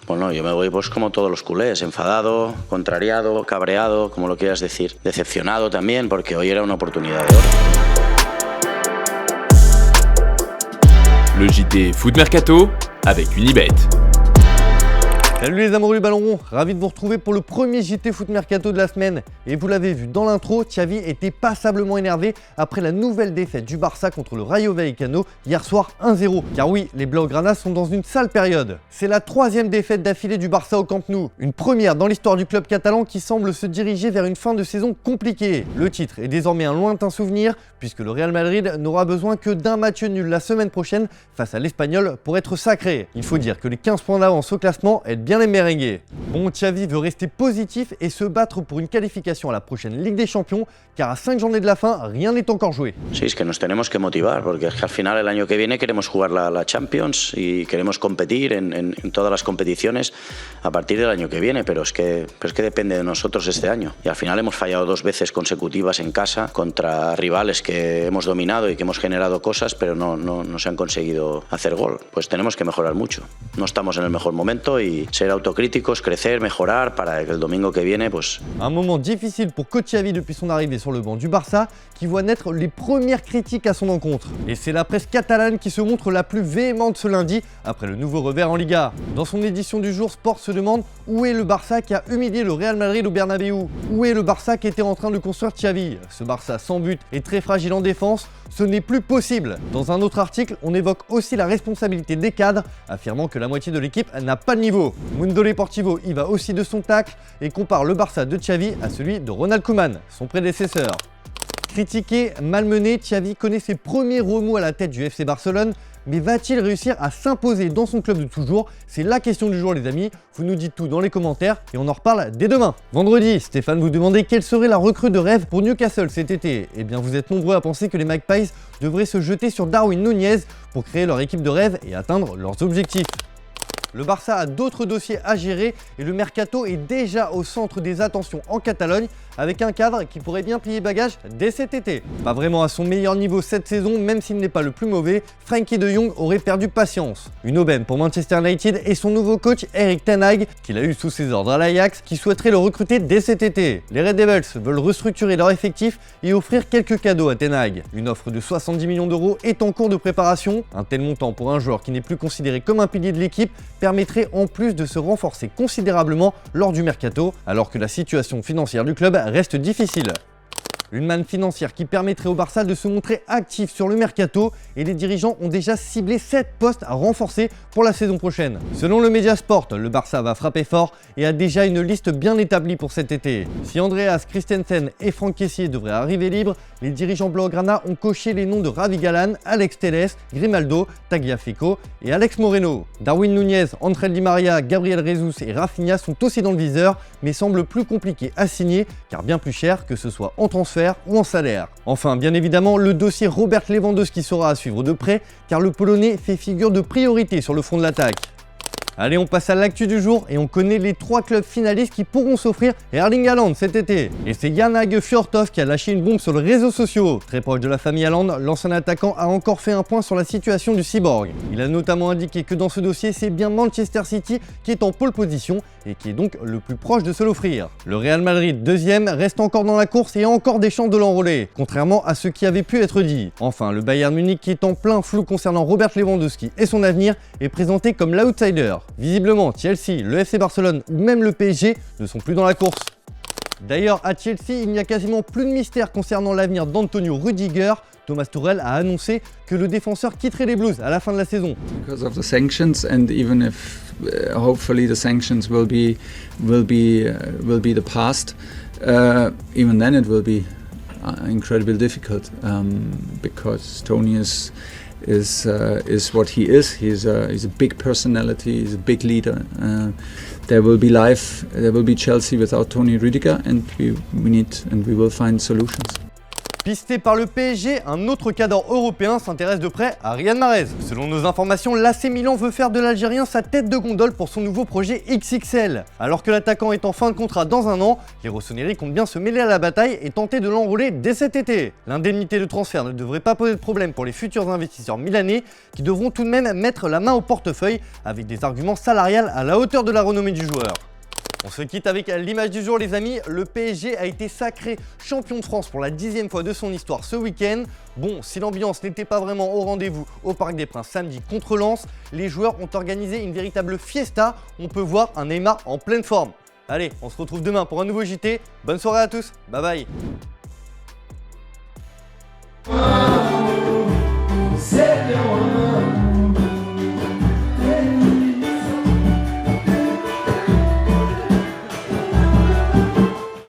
Bueno, yo me voy pues como todos los culés, enfadado, contrariado, cabreado, como lo quieras decir. Decepcionado también, porque hoy era una oportunidad de oro. Le JT Foot Mercato avec Unibet. Salut les amoureux du ballon rond, ravi de vous retrouver pour le premier JT Foot Mercato de la semaine. Et vous l'avez vu dans l'intro, Xavi était passablement énervé après la nouvelle défaite du Barça contre le Rayo Vallecano hier soir 1-0. Car oui, les Blaugrana sont dans une sale période. C'est la troisième défaite d'affilée du Barça au Camp Nou. Une première dans l'histoire du club catalan qui semble se diriger vers une fin de saison compliquée. Le titre est désormais un lointain souvenir puisque le Real Madrid n'aura besoin que d'un match nul la semaine prochaine face à l'Espagnol pour être sacré. Il faut dire que les 15 points d'avance au classement aident bien les merengues. Bon, Xavi veut rester positif et se battre pour une qualification à la prochaine Ligue des Champions, car à 5 journées de la fin, rien n'est encore joué. Sí, es que nos tenemos que motivar, porque es que al final el año que viene queremos jugar la Champions y queremos competir en todas las competiciones a partir del año que viene, pero es que depende de nosotros este año. Y al final hemos fallado 2 veces consecutivas en casa contra rivales que hemos dominado y que hemos generado cosas, pero no se han conseguido hacer gol. Pues tenemos que mejorar mucho. No estamos en el mejor momento y ser autocríticos, crecer, mejorar para que el domingo que viene, pues... Un moment difficile pour coach Xavi depuis son arrivée sur le banc du Barça, qui voit naître les premières critiques à son encontre. Et c'est la presse catalane qui se montre la plus véhémente ce lundi, après le nouveau revers en Liga. Dans son édition du jour, Sport se demande où est le Barça qui a humilié le Real Madrid au Bernabéu. Où est le Barça qui était en train de construire Xavi? Ce Barça sans but et très fragile en défense, ce n'est plus possible. Dans un autre article, on évoque aussi la responsabilité des cadres, affirmant que la moitié de l'équipe n'a pas de niveau. Mundo Deportivo y va aussi de son tacle et compare le Barça de Xavi à celui de Ronald Koeman, son prédécesseur. Critiqué, malmené, Xavi connaît ses premiers remous à la tête du FC Barcelone, mais va-t-il réussir à s'imposer dans son club de toujours? C'est la question du jour les amis, vous nous dites tout dans les commentaires et on en reparle dès demain. Vendredi, Stéphane vous demandait quelle serait la recrue de rêve pour Newcastle cet été. Eh bien vous êtes nombreux à penser que les Magpies devraient se jeter sur Darwin Núñez pour créer leur équipe de rêve et atteindre leurs objectifs. Le Barça a d'autres dossiers à gérer et le mercato est déjà au centre des attentions en Catalogne avec un cadre qui pourrait bien plier bagage dès cet été. Pas vraiment à son meilleur niveau cette saison, même s'il n'est pas le plus mauvais, Frenkie de Jong aurait perdu patience. Une aubaine pour Manchester United et son nouveau coach Erik ten Hag, qu'il a eu sous ses ordres à l'Ajax, qui souhaiterait le recruter dès cet été. Les Red Devils veulent restructurer leur effectif et offrir quelques cadeaux à ten Hag. Une offre de 70 millions d'euros est en cours de préparation. Un tel montant pour un joueur qui n'est plus considéré comme un pilier de l'équipe permettrait en plus de se renforcer considérablement lors du mercato, alors que la situation financière du club reste difficile. Une manne financière qui permettrait au Barça de se montrer actif sur le mercato et les dirigeants ont déjà ciblé 7 postes à renforcer pour la saison prochaine. Selon le Mediasport, le Barça va frapper fort et a déjà une liste bien établie pour cet été. Si Andreas Christensen et Franck Kessié devraient arriver libres, les dirigeants blaugrana ont coché les noms de Ravi Galan, Alex Telles, Grimaldo, Tagliafico et Alex Moreno. Darwin Núñez, Ángel Di María, Gabriel Jesus et Rafinha sont aussi dans le viseur, mais semblent plus compliqués à signer car bien plus chers que ce soit en transfert ou en salaire. Enfin, bien évidemment, le dossier Robert Lewandowski sera à suivre de près car le Polonais fait figure de priorité sur le front de l'attaque. Allez, on passe à l'actu du jour et on connaît les 3 clubs finalistes qui pourront s'offrir Erling Haaland cet été. Et c'est Jan Hage Fjørtoft qui a lâché une bombe sur les réseaux sociaux. Très proche de la famille Haaland, l'ancien attaquant a encore fait un point sur la situation du cyborg. Il a notamment indiqué que dans ce dossier, c'est bien Manchester City qui est en pole position et qui est donc le plus proche de se l'offrir. Le Real Madrid, deuxième, reste encore dans la course et a encore des chances de l'enrôler, contrairement à ce qui avait pu être dit. Enfin, le Bayern Munich, qui est en plein flou concernant Robert Lewandowski et son avenir, est présenté comme l'outsider. Visiblement, Chelsea, le FC Barcelone ou même le PSG ne sont plus dans la course. D'ailleurs, à Chelsea, il n'y a quasiment plus de mystère concernant l'avenir d'Antonio Rüdiger. Thomas Tuchel a annoncé que le défenseur quitterait les Blues à la fin de la saison. Because of the sanctions, and even if hopefully the sanctions will be the past, even then it will be incredibly difficult because Tony is what he is. He's a big personality. He's a big leader. There will be Chelsea without Tony Rüdiger, and we will find solutions. Pisté par le PSG, un autre cadre européen s'intéresse de près à Riyad Mahrez. Selon nos informations, l'AC Milan veut faire de l'Algérien sa tête de gondole pour son nouveau projet XXL. Alors que l'attaquant est en fin de contrat dans un an, les rossoneri comptent bien se mêler à la bataille et tenter de l'enrôler dès cet été. L'indemnité de transfert ne devrait pas poser de problème pour les futurs investisseurs milanais qui devront tout de même mettre la main au portefeuille avec des arguments salariales à la hauteur de la renommée du joueur. On se quitte avec l'image du jour les amis, le PSG a été sacré champion de France pour la 10e fois de son histoire ce week-end. Bon, si l'ambiance n'était pas vraiment au rendez-vous au Parc des Princes samedi contre Lens, les joueurs ont organisé une véritable fiesta, on peut voir un Neymar en pleine forme. Allez, on se retrouve demain pour un nouveau JT, bonne soirée à tous, bye bye. C'est